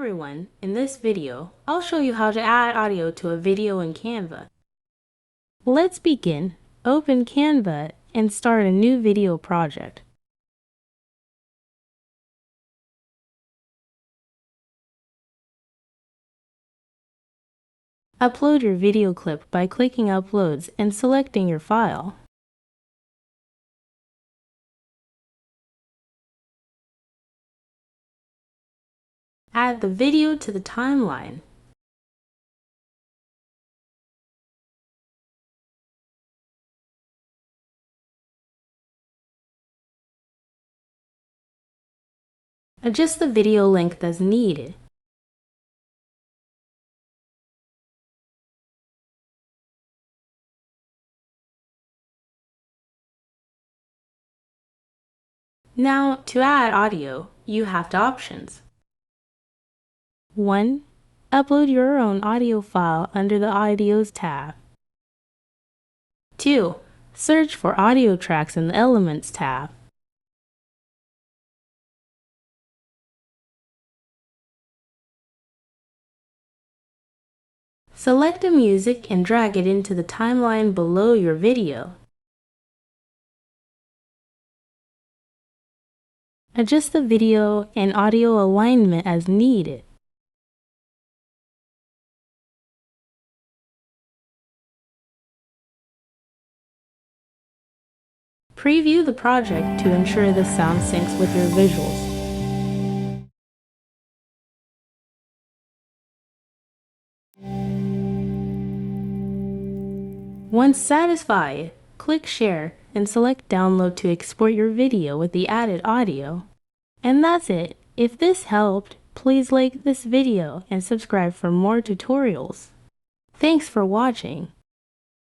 everyone, in this video, I'll show you how to add audio to a video in Canva. Let's begin. Open Canva and start a new video project. Upload your video clip by clicking Uploads and selecting your file. Add the video to the timeline. Adjust the video length as needed. Now, to add audio, you have the options. 1. Upload your own audio file under the Audios tab. 2. Search for audio tracks in the Elements tab. 3. Select a music and drag it into the timeline below your video. Adjust the video and audio alignment as needed. Preview the project to ensure the sound syncs with your visuals. Once satisfied, click Share and select Download to export your video with the added audio. And that's it. If this helped, please like this video and subscribe for more tutorials. Thanks for watching.